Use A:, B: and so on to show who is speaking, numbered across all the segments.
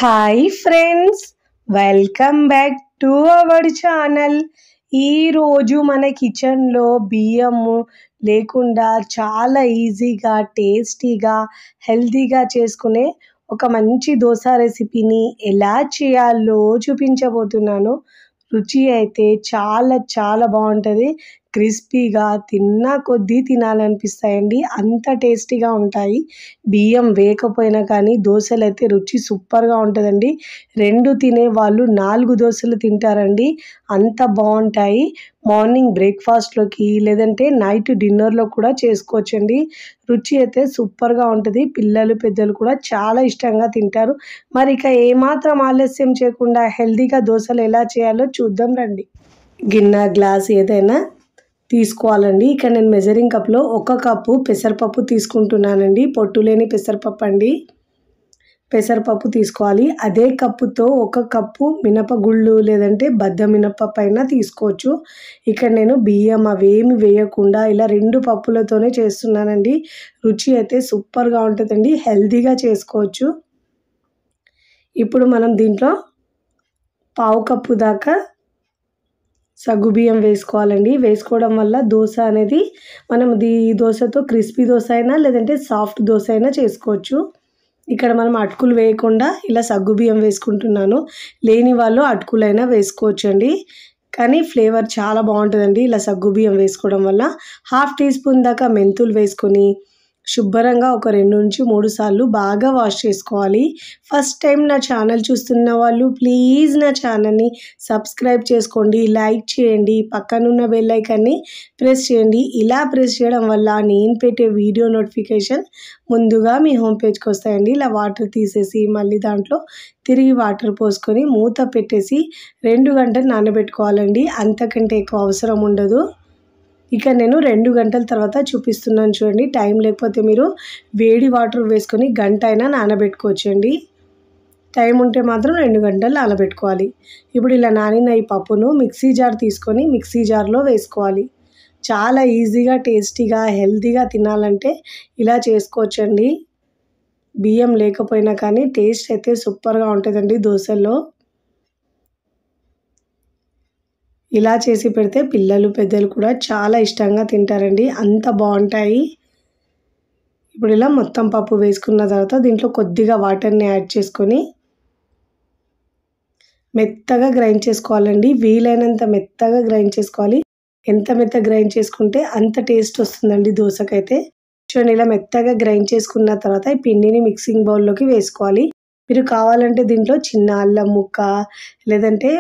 A: Hi friends, welcome back to our channel. ఈరోజు మన కిచెన్లో బియ్యము లేకుండా చాలా ఈజీగా, టేస్టీగా, హెల్తీగా చేసుకునే ఒక మంచి దోశ రెసిపీని ఎలా చేయాలో చూపించబోతున్నాను. రుచి అయితే చాలా చాలా బాగుంటుంది. క్రిస్పీగా తిన్న కొద్దీ తినాలనిపిస్తాయండి, అంత టేస్టీగా ఉంటాయి. బియ్యం వేయకపోయినా కానీ దోశలు అయితే రుచి సూపర్గా ఉంటుందండి. 2 తినే వాళ్ళు 4 దోశలు తింటారండి, అంత బాగుంటాయి. మార్నింగ్ బ్రేక్ఫాస్ట్లోకి లేదంటే నైట్ డిన్నర్లో కూడా చేసుకోవచ్చండి. రుచి అయితే సూపర్గా ఉంటుంది. పిల్లలు పెద్దలు కూడా చాలా ఇష్టంగా తింటారు. మరి ఇక ఏమాత్రం ఆలస్యం చేయకుండా హెల్తీగా దోశలు ఎలా చేయాలో చూద్దాం రండి. గిన్నె, గ్లాస్ ఏదైనా తీసుకోవాలండి. ఇక్కడ నేను మెజరింగ్ కప్లో 1 కప్పు పెసరపప్పు తీసుకుంటున్నానండి. పొట్టు లేని పెసరపప్పు అండి. పెసరపప్పు తీసుకోవాలి. అదే కప్పుతో 1 కప్పు మినపగుళ్ళు లేదంటే బద్ద మినపప్పు అయినా తీసుకోవచ్చు. ఇక్కడ నేను బియ్యం అవేమి వేయకుండా ఇలా 2 పప్పులతోనే చేస్తున్నానండి. రుచి అయితే సూపర్గా ఉంటుందండి, హెల్తీగా చేసుకోవచ్చు. ఇప్పుడు మనం దీంట్లో 1/2 కప్పు దాకా సగ్గుబియ్యం వేసుకోవాలండి. వేసుకోవడం వల్ల దోశ అనేది మనం ఈ దోశతో క్రిస్పీ దోశ అయినా లేదంటే సాఫ్ట్ దోశ అయినా చేసుకోవచ్చు. ఇక్కడ మనం అటుకులు వేయకుండా ఇలా సగ్గుబియ్యం వేసుకుంటున్నాను. లేని వాళ్ళు అటుకులైనా వేసుకోవచ్చండి, కానీ ఫ్లేవర్ చాలా బాగుంటుందండి ఇలా సగ్గుబియ్యం వేసుకోవడం వల్ల. 1/2 టీ స్పూన్ దాకా మెంతులు వేసుకొని శుభ్రంగా ఒక 2 నుంచి 3 సార్లు బాగా వాష్ చేసుకోవాలి. ఫస్ట్ టైం నా ఛానల్ చూస్తున్న వాళ్ళు ప్లీజ్ నా ఛానల్ని సబ్స్క్రైబ్ చేసుకోండి, లైక్ చేయండి, పక్కనున్న బెల్ ఐకాన్ని ప్రెస్ చేయండి. ఇలా ప్రెస్ చేయడం వల్ల నేను పెట్టే వీడియో నోటిఫికేషన్ ముందుగా మీ హోమ్ పేజ్కి వస్తాయండి. ఇలా వాటర్ తీసేసి మళ్ళీ దాంట్లో తిరిగి వాటర్ పోసుకొని మూత పెట్టేసి 2 గంటలు నానబెట్టుకోవాలండి. అంతకంటే ఎక్కువ అవసరం ఉండదు. ఇక నేను 2 గంటల తర్వాత చూపిస్తున్నాను చూడండి. టైం లేకపోతే మీరు వేడి వాటర్ వేసుకొని గంట అయినా నానబెట్టుకోవచ్చండి. టైం ఉంటే మాత్రం 2 గంటలు నానబెట్టుకోవాలి. ఇప్పుడు ఇలా నానిన ఈ పప్పును మిక్సీ జార్ తీసుకొని మిక్సీ జార్లో వేసుకోవాలి. చాలా ఈజీగా, టేస్టీగా, హెల్తీగా తినాలంటే ఇలా చేసుకోవచ్చండి. బియ్యం లేకపోయినా కానీ టేస్ట్ అయితే సూపర్గా ఉంటుందండి దోశల్లో. ఇలా చేసి పెడితే పిల్లలు పెద్దలు కూడా చాలా ఇష్టంగా తింటారండి, అంత బాగుంటాయి. ఇప్పుడు ఇలా మొత్తం పప్పు వేసుకున్న తర్వాత దీంట్లో కొద్దిగా వాటర్ని యాడ్ చేసుకొని మెత్తగా గ్రైండ్ చేసుకోవాలండి. వీలైనంత మెత్తగా గ్రైండ్ చేసుకోవాలి. ఎంత మెత్తగా గ్రైండ్ చేసుకుంటే అంత టేస్ట్ వస్తుందండి దోశకైతే. చూడండి, ఇలా మెత్తగా గ్రైండ్ చేసుకున్న తర్వాత ఈ పిండిని మిక్సింగ్ బౌల్లోకి వేసుకోవాలి. మీరు కావాలంటే దీంట్లో చిన్న అల్లం ముక్క లేదంటే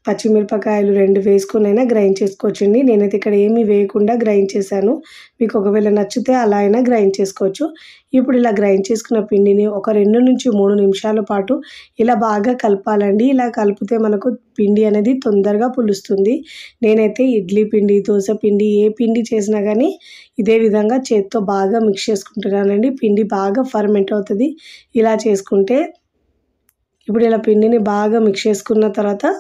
A: పచ్చిమిరపకాయలు 2 వేసుకొనైనా గ్రైండ్ చేసుకోవచ్చండి. నేనైతే ఇక్కడ ఏమీ వేయకుండా గ్రైండ్ చేశాను. మీకు ఒకవేళ నచ్చితే అలా అయినా గ్రైండ్ చేసుకోవచ్చు. ఇప్పుడు ఇలా గ్రైండ్ చేసుకున్న పిండిని ఒక 2 నుంచి 3 నిమిషాల పాటు ఇలా బాగా కలపాలండి. ఇలా కలిపితే మనకు పిండి అనేది తొందరగా పులుస్తుంది. నేనైతే ఇడ్లీ పిండి, దోశ పిండి ఏ పిండి చేసినా కానీ ఇదే విధంగా చేత్తో బాగా మిక్స్ చేసుకుంటున్నానండి. పిండి బాగా ఫర్మెంట్ అవుతుంది ఇలా చేసుకుంటే. ఇప్పుడు ఇలా పిండిని బాగా మిక్స్ చేసుకున్న తర్వాత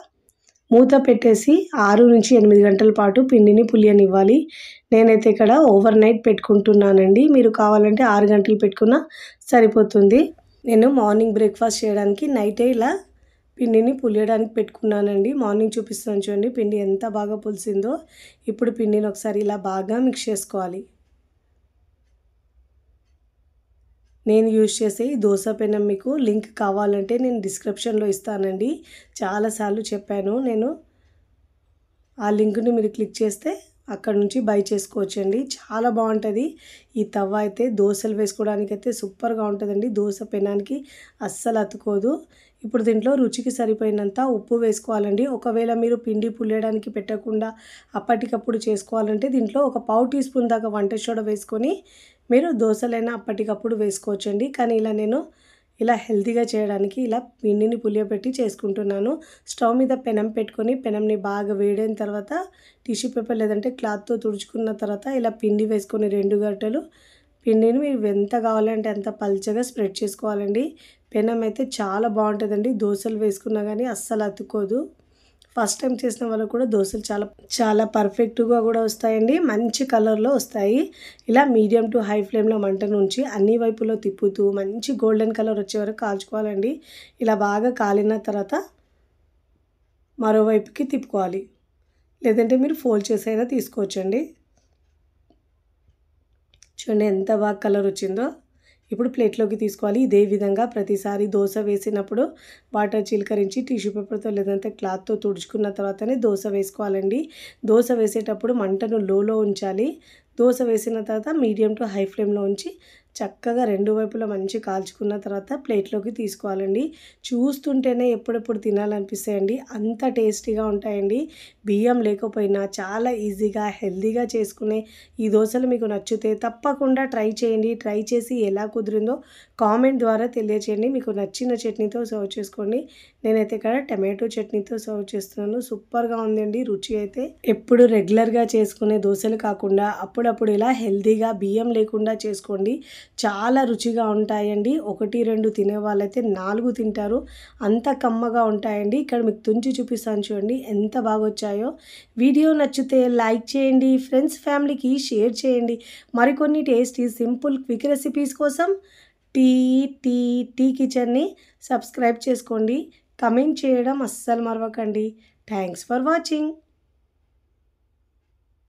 A: మూత పెట్టేసి 6 నుంచి 8 గంటల పాటు పిండిని పులియనివ్వాలి. నేనైతే ఇక్కడ ఓవర్ నైట్ పెట్టుకుంటున్నానండి. మీరు కావాలంటే 6 గంటలు పెట్టుకున్నా సరిపోతుంది. నేను మార్నింగ్ బ్రేక్ఫాస్ట్ చేయడానికి నైటే ఇలా పిండిని పులియడానికి పెట్టుకున్నానండి. మార్నింగ్ చూపిస్తాను చూడండి పిండి ఎంత బాగా పులిసిందో. ఇప్పుడు పిండిని ఒకసారి ఇలా బాగా మిక్స్ చేసుకోవాలి. నేను యూజ్ చేసే ఈ దోశ పెనం మీకు లింక్ కావాలంటే నేను డిస్క్రిప్షన్లో ఇస్తానండి. చాలాసార్లు చెప్పాను నేను. ఆ లింక్ని మీరు క్లిక్ చేస్తే అక్కడ నుంచి బై చేసుకోవచ్చండి. చాలా బాగుంటుంది. ఈ తవ్వ అయితే దోశలు వేసుకోవడానికి అయితే సూపర్గా ఉంటుందండి. దోశ పెనానికి అస్సలు అతుకోదు. ఇప్పుడు దీంట్లో రుచికి సరిపోయినంత ఉప్పు వేసుకోవాలండి. ఒకవేళ మీరు పిండి పులియడానికి పెట్టకుండా అప్పటికప్పుడు చేసుకోవాలంటే దీంట్లో ఒక 1/2 టీ స్పూన్ దాకా వంట సోడా వేసుకొని మీరు దోశలైనా అప్పటికప్పుడు వేసుకోవచ్చండి. కానీ నేను ఇలా హెల్తీగా చేయడానికి ఇలా పిండిని పులియబెట్టి చేసుకుంటున్నాను. స్టవ్ మీద పెనం పెట్టుకొని పెనంని బాగా వేడైన తర్వాత టిష్యూ పేపర్ లేదంటే క్లాత్తో తుడుచుకున్న తర్వాత ఇలా పిండి వేసుకొని 2 గంటలు పిండిని మీరు ఎంత కావాలంటే అంత పల్చగా స్ప్రెడ్ చేసుకోవాలండి. పెనం అయితే చాలా బాగుంటుందండి. దోశలు వేసుకున్నా కానీ అస్సలు అతుక్కోదు. ఫస్ట్ టైం చేసిన వాళ్ళకు కూడా దోశలు చాలా చాలా పర్ఫెక్ట్గా కూడా వస్తాయండి, మంచి కలర్లో వస్తాయి. ఇలా మీడియం టు హై ఫ్లేమ్లో మంటను ఉంచి అన్ని వైపులో తిప్పుతూ మంచి గోల్డెన్ కలర్ వచ్చే వరకు కాల్చుకోవాలండి. ఇలా బాగా కాలిన తర్వాత మరోవైపుకి తిప్పుకోవాలి, లేదంటే మీరు ఫోల్డ్ చేసైనా తీసుకోవచ్చండి. చూడండి ఎంత బాగా కలర్ వచ్చిందో. ఇప్పుడు ప్లేట్లోకి తీసుకోవాలి. ఇదే విధంగా ప్రతిసారి దోశ వేసినప్పుడు వాటర్ చిలకరించి టిష్యూ పేపర్తో లేదంటే క్లాత్తో తుడుచుకున్న తర్వాతనే దోశ వేసుకోవాలండి. దోశ వేసేటప్పుడు మంటను లోలో ఉంచాలి. దోశ వేసిన తర్వాత మీడియం టు హై ఫ్లేమ్లో ఉంచి చక్కగా రెండు వైపులా మంచి కాల్చుకున్న తర్వాత ప్లేట్లోకి తీసుకోవాలండి. చూస్తుంటేనే ఎప్పుడెప్పుడు తినాలనిపిస్తాయండి, అంత టేస్టీగా ఉంటాయండి. బియ్యం లేకపోయినా చాలా ఈజీగా హెల్తీగా చేసుకునే ఈ దోశలు మీకు నచ్చితే తప్పకుండా ట్రై చేయండి. ట్రై చేసి ఎలా కుదిరిందో కామెంట్ ద్వారా తెలియచేయండి. మీకు నచ్చిన చట్నీతో సర్వ్ చేసుకోండి. నేనైతే ఇక్కడ టమాటో చట్నీతో సర్వ్ చేస్తున్నాను. సూపర్గా ఉందండి రుచి అయితే. ఎప్పుడు రెగ్యులర్గా చేసుకునే దోశలు కాకుండా అప్పుడప్పుడు ఇలా హెల్తీగా బియ్యం లేకుండా చేసుకోండి, చాలా రుచిగా ఉంటాయండి. 1, 2 తినే వాళ్ళైతే 4 తింటారు, అంత కమ్మగా ఉంటాయండి. ఇక్కడ మీకు తుంచి చూపిస్తాను చూడండి ఎంత బాగా వచ్చాయో. వీడియో నచ్చితే లైక్ చేయండి, ఫ్రెండ్స్ ఫ్యామిలీకి షేర్ చేయండి. మరికొన్ని టేస్టీ సింపుల్ క్విక్ రెసిపీస్ కోసం టీ కిచెన్ని సబ్స్క్రైబ్ చేసుకోండి. కమెంట్ చేయడం అస్సలు మరవకండి. Thanks for watching.